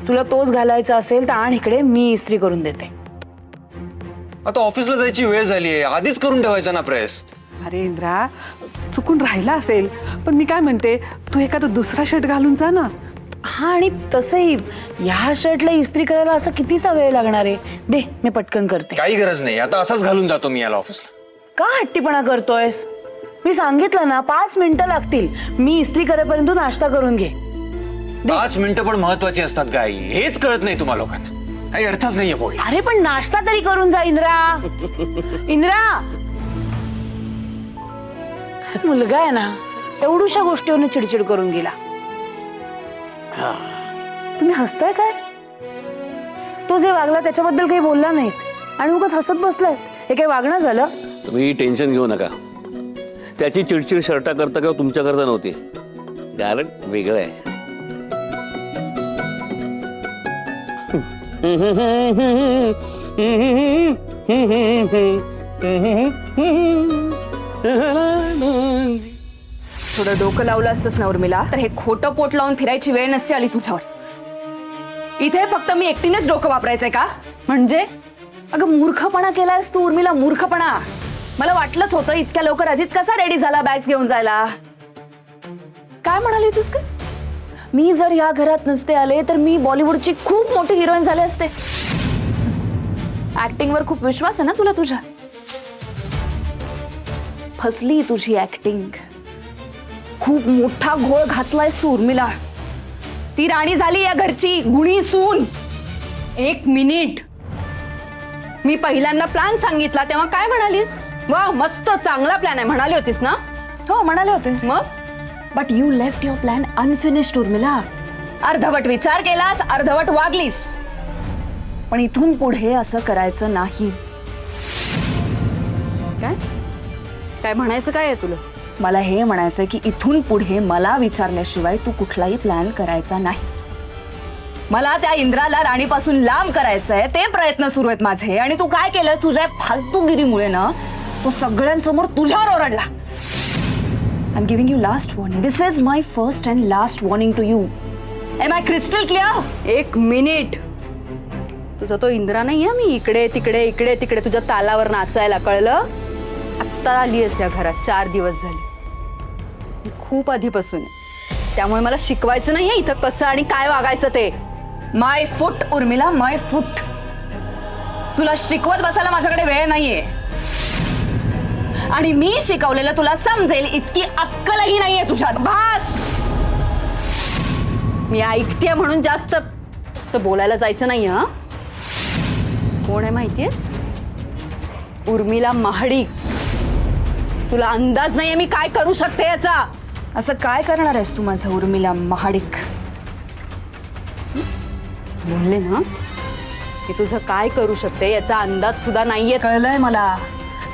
तुला तोच घालायचा असेल तर आण इकडे, मी इस्त्री करून देते. आता ऑफिसला जायची वेळ झाली आहे, आधीच करून ठेवायचा ना प्रेस. अरे इंद्रा, चुकून राहिला असेल, पण मी काय म्हणते, तू एखादा दुसरा शर्ट घालून जा ना. हा, आणि तसंही ह्या शर्टला इस्त्री करायला असं कितीसा वेळ लागणार आहे. दे, मी पटकन करते. काही गरज नाही, आता असाच घालून जातो मी याला ऑफिसला. का हट्टीपणा करतोयस? मी सांगितलं ना 5 मिनिटं लागतील. मी इस्त्री करेपर्यंत नाश्ता करून घे. 5 मिनिटं पण महत्वाची असतात का आई? हेच कळत नाही तुम्हा लोकांना. काही अर्थच नाहीये बोल. अरे पण नाश्ता तरी करून जा इंद्रा. इंद्रा, मुलगा आहे ना, एवढूशा गोष्टीवरून चिडचिड करून गेला. तुम्ही हसताय काय? तो जे वागला त्याच्याबद्दल काही बोलला नाहीत आणि उगाच हसत बसलायत. हे काही वागणं झालं? तुम्ही टेन्शन घेऊ नका. त्याची चिडचिड शर्टा करता किंवा तुमच्या करता नव्हती, कारण वेगळं आहे. थोडं डोकं लावलं असतंस ना उर्मिला, तर हे खोटं पोट लावून फिरायची वेळ नसते आली तुझ्यावर. इथे फक्त मी एकटीनेच डोकं वापरायचंय का? म्हणजे अगं मूर्खपणा केलायस तू उर्मिला, मूर्खपणा. मला वाटलंच होतं इतक्या लवकर अजित कसा रेडी झाला बॅग्स घेऊन जायला. काय म्हणाली तूस का? मी जर या घरात नसते आले तर मी बॉलिवूडची खूप मोठी हिरोईन झाले असते. ऍक्टिंगवर खूप विश्वास आहे ना तुला तुझ्या. फसली तुझी ऍक्टिंग. खूप मोठा घोळ घातलाय उर्मिला. ती राणी झाली या घरची, गुणी सून. एक मिनिट, मी पहिल्यांदा प्लॅन सांगितला तेव्हा काय म्हणालीस? वा, मस्त चांगला प्लॅन आहे म्हणाली होतीस ना? हो म्हणाले होते. मग but you left your plan unfinished Urmila. अर्धवट विचार केलास, अर्धवट वागलीस. पण इथून पुढे असं करायचं नाही. काय काय म्हणायचं काय आहे तुला? मला हे म्हणायचंय की इथून पुढे मला विचारल्याशिवाय तू कुठलाही प्लॅन करायचा नाहीस. मला त्या इंद्राला राणीपासून लांब करायचंय, ते प्रयत्न सुरू आहेत माझे. आणि तू काय केलं? तुझ्या फालतूगिरीमुळे ना तो सगळ्यांसमोर तुझ्यावर ओरडला. I am giving you last warning. This is my first and last warning to you. Am I crystal clear? एक मिनिट, तुझा तो इंद्रा नाहीये मी इकडे तिकडे इकडे तिकडे तुझ्या तालावर नाचायला, कळलं? आत्ता आलीयस या घरात, 4 दिवस झाले. खूप आधीपासून आहे. त्यामुळे मला शिकवायचं नाहीये इथं कसं आणि काय वागायचं ते. माय फुट उर्मिला, माय फुट. तुला शिकवत बसायला माझ्याकडे वेळ नाहीये. आणि मी शिकवलेलं तुला समजेल इतकी अक्कलही नाहीये तुझ्यात. बस, मी ऐकतेय म्हणून जास्त जास्त बोलायला जायचं नाही. हा, कोण आहे माहितीये? उर्मिला महाडिक. तुला अंदाज नाहीये मी काय करू शकते याचा. असं काय करणार आहेस तू माझं उर्मिला महाडिक? बोलले ना की तुझं काय करू शकते याचा अंदाज सुद्धा नाहीये. कळलंय मला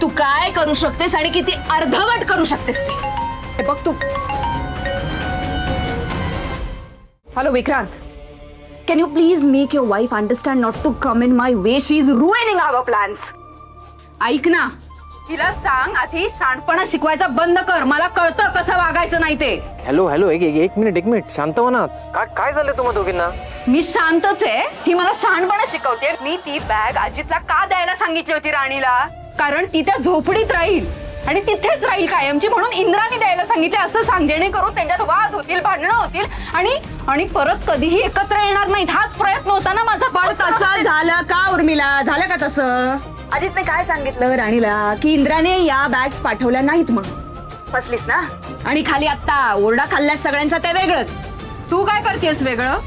तू काय करू शकतेस आणि किती अर्धवट करू शकतेस ते. हे बघ तू. Hello Vikrant, can you please make your wife understand not to come in my way. She is ruining our plans. ऐक ना, तिला सांग आधी शहाणपणा शिकवायचा बंद कर. मला कळतं कसं वागायचं नाही ते. हॅलो हॅलो, एक मिनिट शांत हो ना. काय झालं तुम्हा दोघींना? मी शांतच आहे. ही मला शहाणपणा शिकवते. मी ती बॅग अजितला का द्यायला सांगितली होती राणीला? कारण ती त्या झोपडीत राहील आणि तिथेच राहील कायमची, म्हणून इंद्राने द्यायला सांगितले असं सांग. जेणेकरून त्यांच्यात वाद होतील, भांडणं होतील आणि परत कधीही एकत्र येणार नाहीत. हाच प्रयत्न होता ना माझा. पण तसं झालं का उर्मिला? झालं का तसं? अजितने काय सांगितलं राणीला? की इंद्राने या बॅग्स पाठवल्या नाहीत म्हणून. फसलीस ना? आणि खाली आता ओरडा खाल्ल्यास सगळ्यांचा ते वेगळंच. तू काय करतेस वेगळं?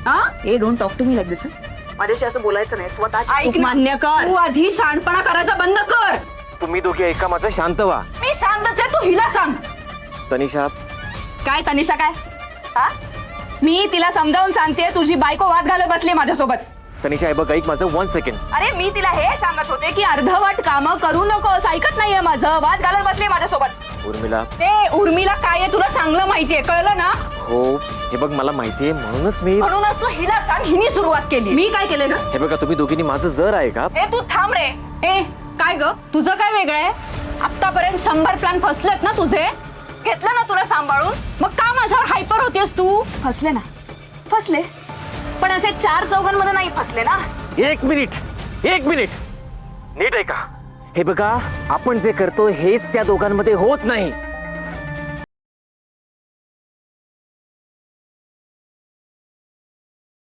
हा, ए don't talk to me like this. माझ्याशी असं बोलायचं नाही. स्वतः ऐक ना, मान्य कर. तू आधी शहाणपणा करायचा बंद कर. तुम्ही दोघी ऐका माझं, शांत व्हा. मी शांतच आहे, तू हिला सांग. तनिषा, काय तनिषा काय? हा, मी तिला समजावून सांगते, तुझी बायको वाद घालत बसली माझ्यासोबत. तनिषा हे बघ, ऐक माझं 1 सेकंड. अरे मी तिला हे सांगत होते की अर्धवट कामं करू नकोस. ऐकत नाहीये माझं. वाद घालत बसली माझ्यासोबत. उर्मिला, ते उर्मिला काय आहे तुला चांगलं माहितीये, कळलं ना? हो हे बघ मला माहितीये, म्हणूनच मी. म्हणूनच तू हिला सांग. हिने सुरुवात केली. मी काय केलं ग? हे बघा, तुम्ही दोघींनी माझं जर आहे का? ए तू थांब रे. ए काय ग, तुझं काय वेगळं आहे? आतापर्यंत 100 प्लॅन फसलेत ना तुझे. घेतलं ना तुला सांभाळून, मग का माझ्यावर हायपर होतेस तू? फसले ना, फसले. पण असे 4 चौघांमध्ये नाही फसले ना. एक मिनिट नीट ऐका. हे बघा, आपण जे करतो हेच त्या दोघांमध्ये होत नाही.